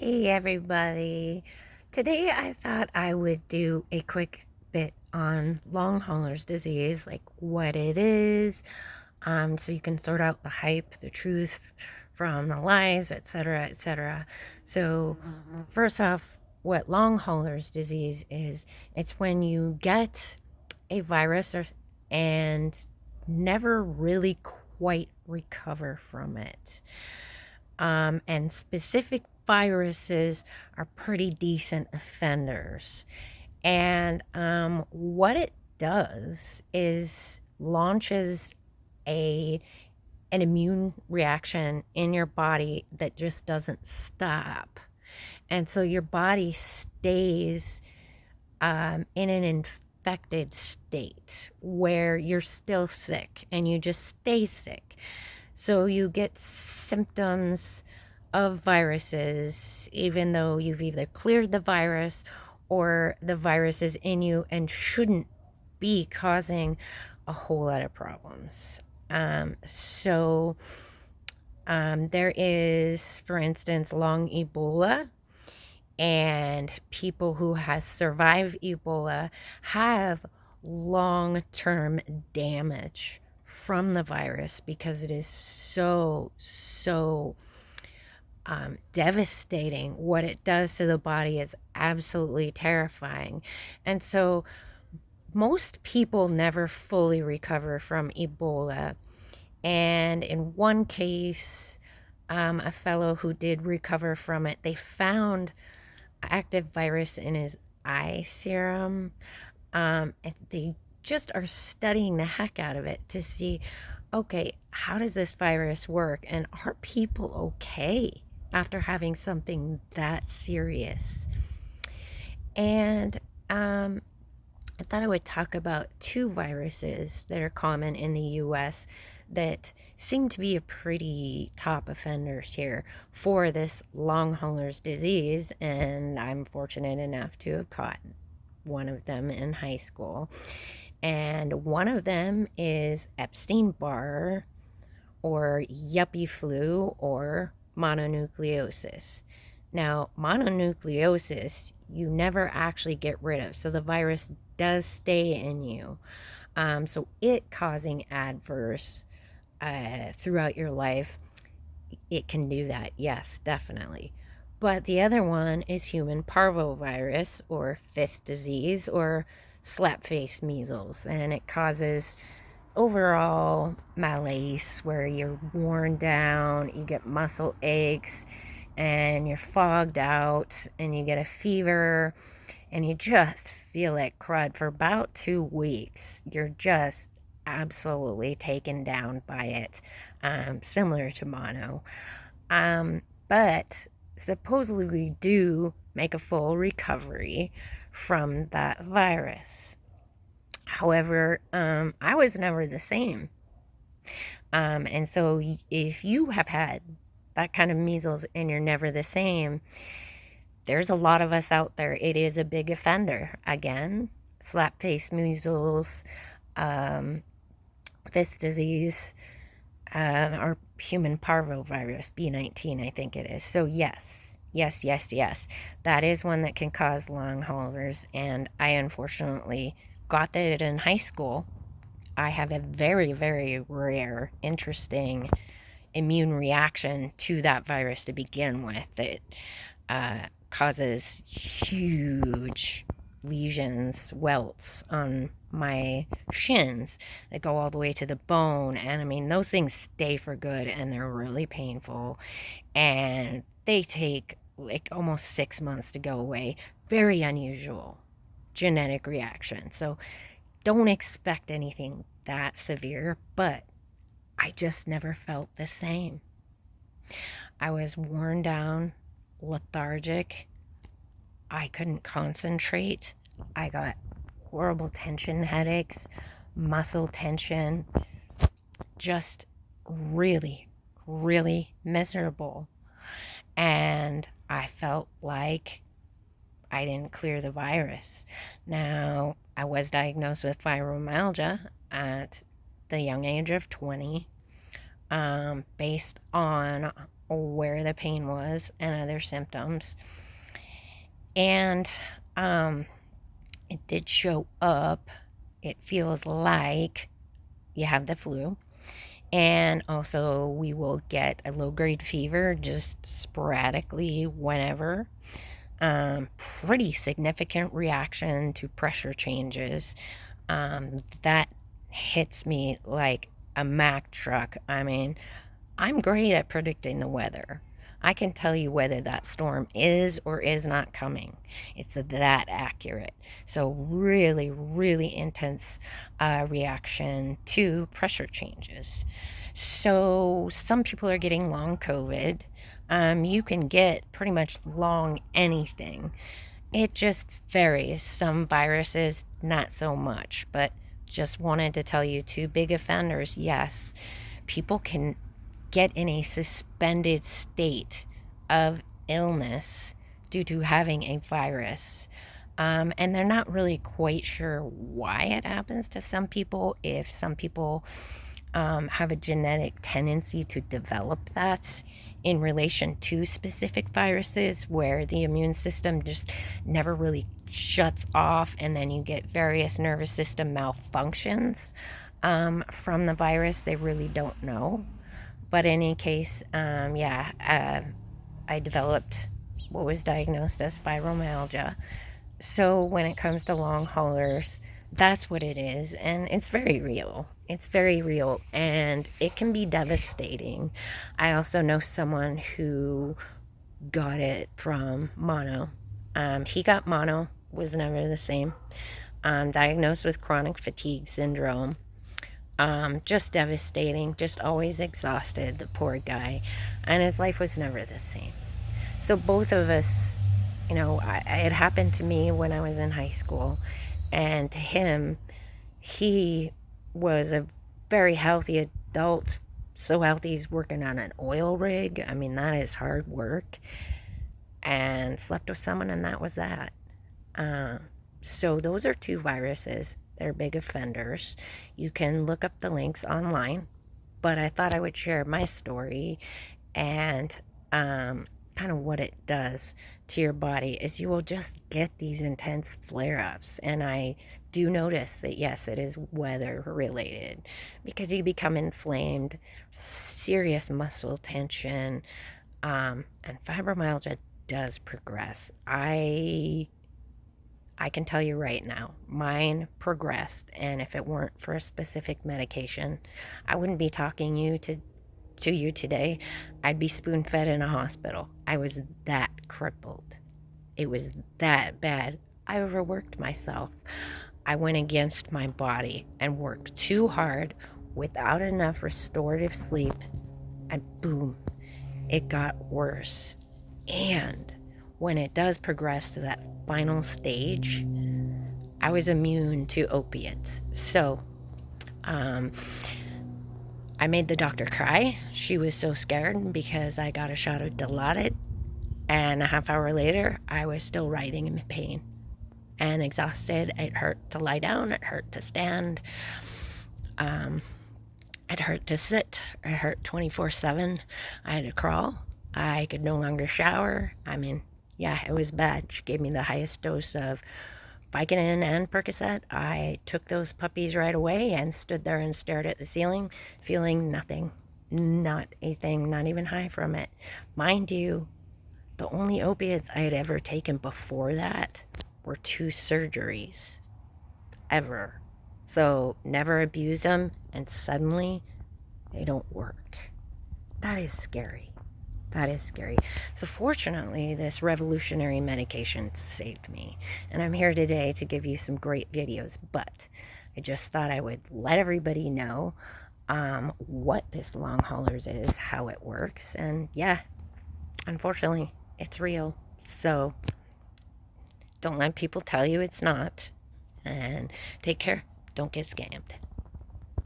Hey everybody. Today I thought I would do a quick bit on long haulers disease, like what it is, so you can sort out the hype, the truth from the lies, etc., etc. So, first off, what long haulers disease is, it's when you get a virus and never really quite recover from it. And specific viruses are pretty decent offenders. And what it does is launches a an immune reaction in your body that just doesn't stop. And so your body stays in an infected state where you're still sick and you just stay sick. So you get symptoms of viruses, even though you've either cleared the virus or the virus is in you and shouldn't be causing a whole lot of problems. There is, for instance, long Ebola, and people who have survived Ebola have long-term damage from the virus because it is so devastating. What it does to the body is absolutely terrifying. And so most people never fully recover from Ebola. And in one case, a fellow who did recover from it, they found active virus in his eye serum. And they just are studying the heck out of it to see, okay, how does this virus work? And are people okay after having something that serious? And I thought I would talk about two viruses that are common in the US that seem to be a pretty top offenders here for this long haulers disease, and I'm fortunate enough to have caught one of them in high school. And one of them is Epstein-Barr, or yuppie flu, or mononucleosis. Now, mononucleosis, you never actually get rid of, so the virus does stay in you. So it causing adverse throughout your life, it can do that, yes, definitely. But the other one is human parvovirus, or fifth disease, or slap-face measles, and it causes overall malaise where you're worn down, you get muscle aches, and you're fogged out, and you get a fever, and you just feel like crud for about 2 weeks. You're just absolutely taken down by it, similar to mono. But supposedly we do make a full recovery from that virus. However, I was never the same. And so if you have had that kind of measles and you're never the same, there's a lot of us out there. It is a big offender. Again, slap face measles, fifth disease, or human parvovirus, B-19, I think it is. So yes, that is one that can cause long haulers, and I unfortunately got that in high school. I have a very, very rare, interesting immune reaction to that virus to begin with. It causes huge lesions, welts on my shins that go all the way to the bone. And I mean, those things stay for good, and they're really painful. And they take like almost 6 months to go away. Very unusual genetic reaction. So don't expect anything that severe, but I just never felt the same. I was worn down, lethargic. I couldn't concentrate. I got horrible tension headaches, muscle tension, just really, really miserable. And I felt like I didn't clear the virus. Now, I was diagnosed with fibromyalgia at the young age of 20, based on where the pain was and other symptoms. And it did show up. It feels like you have the flu. And also, we will get a low grade fever just sporadically whenever. Pretty significant reaction to pressure changes. That hits me like a Mack truck. I mean, I'm great at predicting the weather. I can tell you whether that storm is or is not coming. It's that accurate. So, really, really intense reaction to pressure changes. So, some people are getting long COVID. You can get pretty much long anything. It just varies. Some viruses, not so much. But just wanted to tell you, two big offenders, yes, people can get in a suspended state of illness due to having a virus. And they're not really quite sure why it happens to some people. If some people have a genetic tendency to develop that in relation to specific viruses, where the immune system just never really shuts off, and then you get various nervous system malfunctions from the virus. They really don't know. But in any case, I developed what was diagnosed as fibromyalgia. So when it comes to long haulers, that's what it is. And it's very real. It's very real. And it can be devastating. I also know someone who got it from mono. He got mono, was never the same. Diagnosed with chronic fatigue syndrome. Just devastating, just always exhausted, the poor guy. And his life was never the same. So both of us, it happened to me when I was in high school. And to him, he was a very healthy adult. So healthy, he's working on an oil rig. I mean, that is hard work. And slept with someone, and that was that. So those are two viruses. They're big offenders. You can look up the links online, but I thought I would share my story and kind of what it does to your body is you will just get these intense flare-ups. And I do notice that, yes, it is weather related because you become inflamed, serious muscle tension, and fibromyalgia does progress. I can tell you right now, mine progressed, and if it weren't for a specific medication, I wouldn't be talking to you today. I'd be spoon-fed in a hospital. I was that crippled. It was that bad. I overworked myself. I went against my body and worked too hard without enough restorative sleep, and boom, it got worse. And when it does progress to that final stage, I was immune to opiates. So I made the doctor cry. She was so scared because I got a shot of Dilaudid, and a half hour later, I was still writhing in pain and exhausted. It hurt to lie down. It hurt to stand. It hurt to sit. It hurt 24/7. I had to crawl. I could no longer shower. I mean, yeah, it was bad. She gave me the highest dose of Vicodin and Percocet. I took those puppies right away and stood there and stared at the ceiling, feeling nothing. Not a thing, not even high from it. Mind you, the only opiates I had ever taken before that were 2 surgeries. Ever. So never abuse them, and suddenly they don't work. That is scary. That is scary. So fortunately, this revolutionary medication saved me. And I'm here today to give you some great videos. But I just thought I would let everybody know what this long haulers is, how it works. And yeah, unfortunately, it's real. So don't let people tell you it's not. And take care. Don't get scammed.